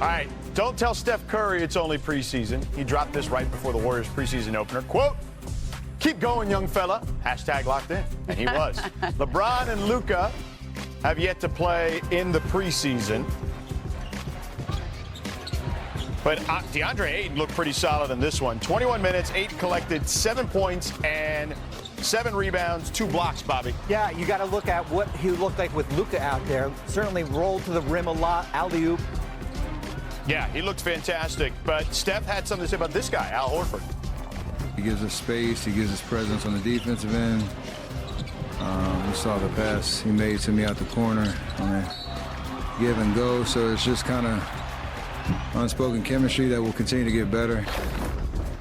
All right, don't tell Steph Curry it's only preseason. He dropped this right before the Warriors preseason opener. Quote, keep going, young fella. Hashtag locked in. And he was. LeBron and Luka have yet to play in the preseason. But DeAndre Ayton looked pretty solid in this one. 21 minutes, Ayton collected 7 points and 7 rebounds, 2 blocks, Bobby. Yeah, you got to look at what he looked like with Luka out there. Certainly rolled to the rim a lot, alley-oop. Yeah, he looked fantastic. But Steph had something to say about this guy, Al Horford. He gives us space. He gives us presence on the defensive end. You saw the pass he made to me out the corner on a give and go. So it's just kind of unspoken chemistry that will continue to get better.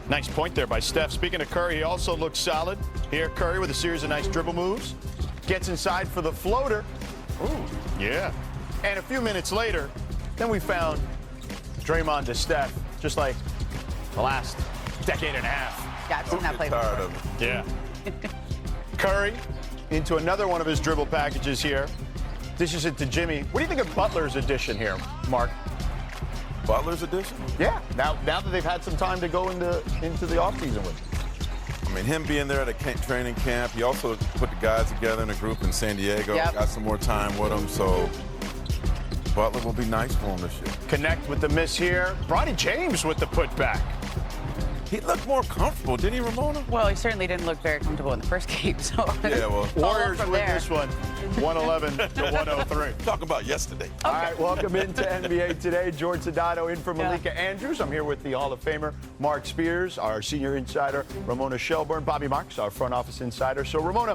Nice point there by Steph. Speaking of Curry, he also looks solid. Here, Curry with a series of nice dribble moves. Gets inside for the floater. Ooh, yeah. And a few minutes later, then we found Draymond to Steph, just like the last decade and a half. Yeah, I've seen that play before. Yeah. Curry into another one of his dribble packages here. Dishes it to Jimmy. What do you think of Butler's addition here, Mark? Butler's addition? Yeah. Now that they've had some time to go into the offseason with. I mean, him being there at a training camp, he also put the guys together in a group in San Diego. Yep. Got some more time with him, so Butler will be nice for him this year. Connect with the miss here. Bronny James with the putback. He looked more comfortable, didn't he, Ramona? Well, he certainly didn't look very comfortable in the first game. So yeah, well, Warriors from win there. this one, 111 to 103. Talking about yesterday. Okay. All right, welcome into NBA Today. George Sedano in for Malika Andrews. I'm here with the Hall of Famer, Mark Spears, our senior insider, Ramona Shelburne, Bobby Marks, our front office insider. So, Ramona,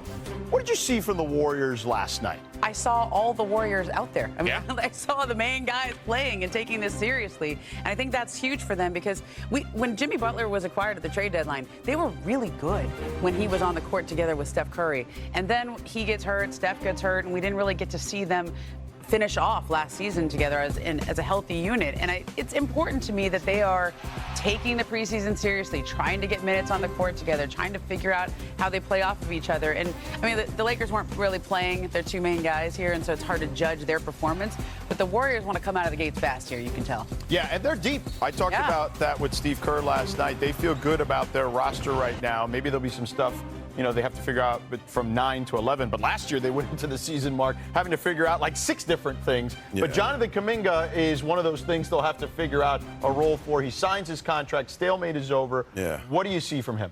what did you see from the Warriors last night? I saw all the Warriors out there. I mean, Yeah. I saw the main guys playing and taking this seriously. And I think that's huge for them because when Jimmy Butler was acquired at the trade deadline, they were really good when he was on the court together with Steph Curry. And then he gets hurt, Steph gets hurt, and we didn't really get to see them finish off last season together as a healthy unit. And it's important to me that they are taking the preseason seriously, trying to get minutes on the court together, trying to figure out how they play off of each other. And I mean, the Lakers weren't really playing their 2 main guys here, and so it's hard to judge their performance. But the Warriors want to come out of the gates fast here, you can tell. Yeah, and they're deep. I talked about that with Steve Kerr last night. They feel good about their roster right now. Maybe there'll be some stuff, they have to figure out from 9 to 11. But last year they went into the season, Mark, having to figure out like 6 different things. Yeah. But Jonathan Kuminga is one of those things they'll have to figure out a role for. He signs his contract. Stalemate is over. Yeah. What do you see from him?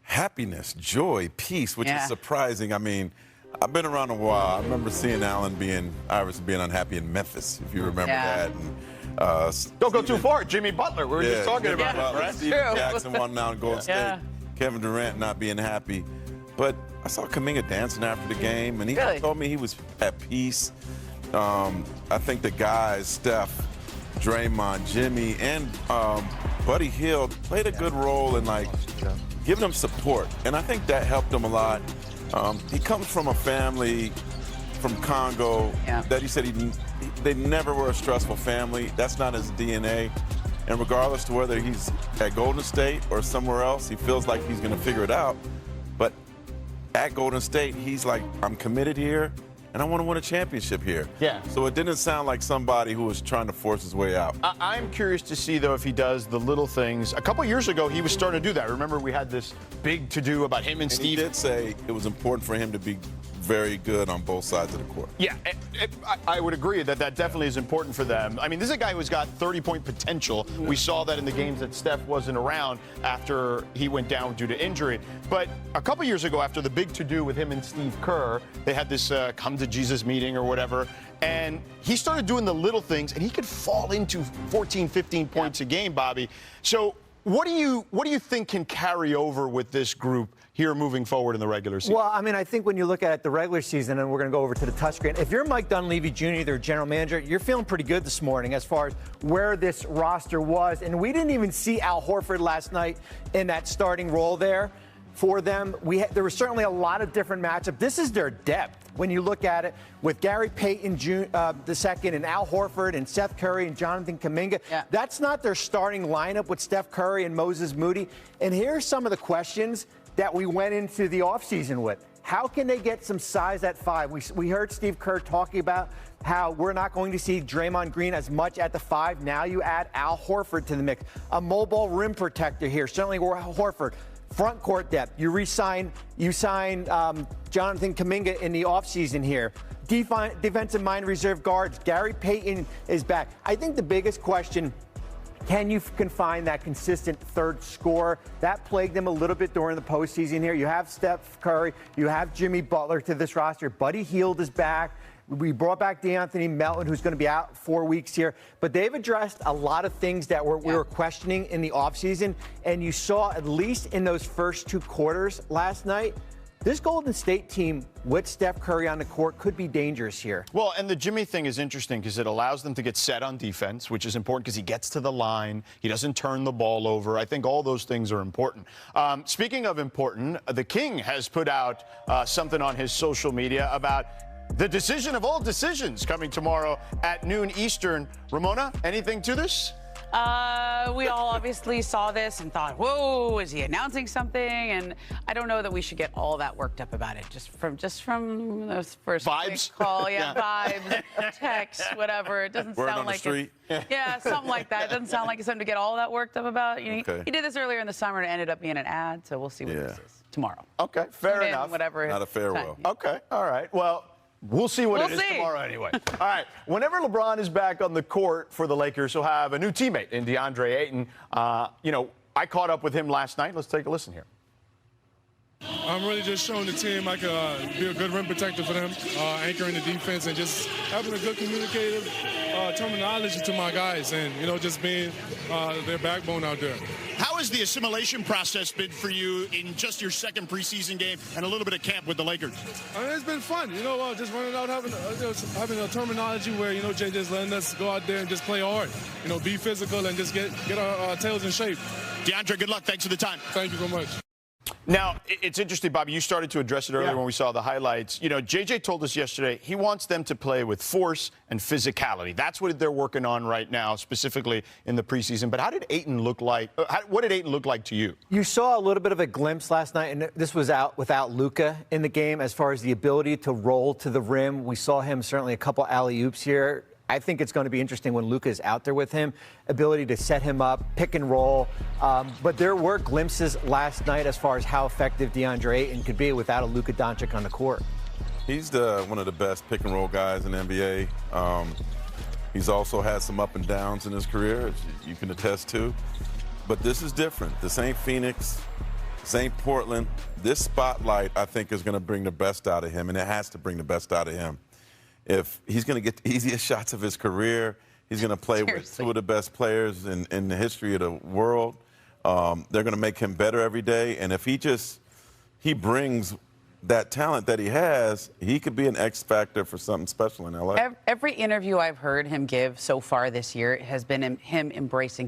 Happiness, joy, peace, which is surprising. I mean, I've been around a while. I remember seeing Iverson being unhappy in Memphis, if you remember that. And, don't go too far. Jimmy Butler. We were just talking about Butler, right? Steven Jackson won now in Golden State. Kevin Durant not being happy. But I saw Kuminga dancing after the game, and he told me he was at peace. I think the guys, Steph, Draymond, Jimmy, and Buddy Hield played a good role in giving them support, and I think that helped him a lot. He comes from a family from Congo that he said they never were a stressful family. That's not his DNA. And regardless to whether he's at Golden State or somewhere else, he feels like he's going to figure it out. But at Golden State, he's like, I'm committed here, and I want to win a championship here. Yeah. So it didn't sound like somebody who was trying to force his way out. I'm curious to see, though, if he does the little things. A couple years ago, he was starting to do that. Remember, we had this big to-do about him and Steve. He did say it was important for him to be very good on both sides of the court. Yeah, I would agree that definitely is important for them. I mean, this is a guy who's got 30-point potential. We saw that in the games that Steph wasn't around after he went down due to injury. But a couple years ago, after the big to-do with him and Steve Kerr, they had this come to Jesus meeting or whatever, and he started doing the little things, and he could fall into 14, 15 points a game, Bobby. So what do you think can carry over with this group here moving forward in the regular season? Well, I mean, I think when you look at the regular season, and we're going to go over to the touchscreen, if you're Mike Dunleavy Jr., their general manager, you're feeling pretty good this morning as far as where this roster was. And we didn't even see Al Horford last night in that starting role there for them. There was certainly a lot of different matchups. This is their depth. When you look at it with Gary Payton the second and Al Horford and Seth Curry and Jonathan Kuminga, that's not their starting lineup with Steph Curry and Moses Moody. And here's some of the questions that we went into the offseason with. How can they get some size at 5? We heard Steve Kerr talking about how we're not going to see Draymond Green as much at the 5. Now you add Al Horford to the mix, a mobile rim protector here. Certainly Horford. Front court depth. You sign Jonathan Kuminga in the offseason here. Defensive mind reserve guards. Gary Payton is back. I think the biggest question, can you find that consistent third scorer? That plagued them a little bit during the postseason here. You have Steph Curry. You have Jimmy Butler to this roster. Buddy Hield is back. We brought back DeAnthony Melton, who's going to be out 4 weeks here. But they've addressed a lot of things that we were questioning in the offseason. And you saw, at least in those first 2 quarters last night, this Golden State team with Steph Curry on the court could be dangerous here. Well, and the Jimmy thing is interesting because it allows them to get set on defense, which is important because he gets to the line. He doesn't turn the ball over. I think all those things are important. Speaking of important, the King has put out something on his social media about the decision of all decisions coming tomorrow at noon Eastern. Ramona, anything to this? We all obviously saw this and thought, whoa, is he announcing something? And I don't know that we should get all that worked up about it. Just from those first vibes call, vibes, text, whatever. It doesn't sound like it. Yeah, something like that. It doesn't sound like it's something to get all that worked up about. He did this earlier in the summer and it ended up being an ad, so we'll see what this is tomorrow. Okay, fair enough. Whatever. Not a farewell. Okay, all right. Well, we'll see what it is tomorrow anyway. All right. Whenever LeBron is back on the court for the Lakers, he'll have a new teammate in DeAndre Ayton. I caught up with him last night. Let's take a listen here. I'm really just showing the team I can be a good rim protector for them, anchoring the defense, and just having a good communicative terminology to my guys, and just being their backbone out there. How has the assimilation process been for you in just your second preseason game and a little bit of camp with the Lakers? It's been fun, just running out, having a terminology where Jay just letting us go out there and just play hard, be physical and just get our tails in shape. DeAndre, good luck. Thanks for the time. Thank you so much. Now, it's interesting, Bobby, you started to address it earlier when we saw the highlights. JJ told us yesterday he wants them to play with force and physicality. That's what they're working on right now, specifically in the preseason. But how did Ayton look like? What did Ayton look like to you? You saw a little bit of a glimpse last night, and this was out without Luka in the game as far as the ability to roll to the rim. We saw him certainly a couple alley-oops here. I think it's going to be interesting when Luka is out there with him, ability to set him up, pick and roll. But there were glimpses last night as far as how effective DeAndre Ayton could be without a Luka Doncic on the court. He's one of the best pick and roll guys in the NBA. He's also had some up and downs in his career, as you can attest to. But this is different. This ain't Phoenix. This ain't Portland. This spotlight, I think, is going to bring the best out of him, and it has to bring the best out of him. If he's going to get the easiest shots of his career, he's going to play with 2 of the best players in the history of the world. They're going to make him better every day. And if he brings that talent that he has, he could be an X factor for something special in LA. Every interview I've heard him give so far this year has been him embracing his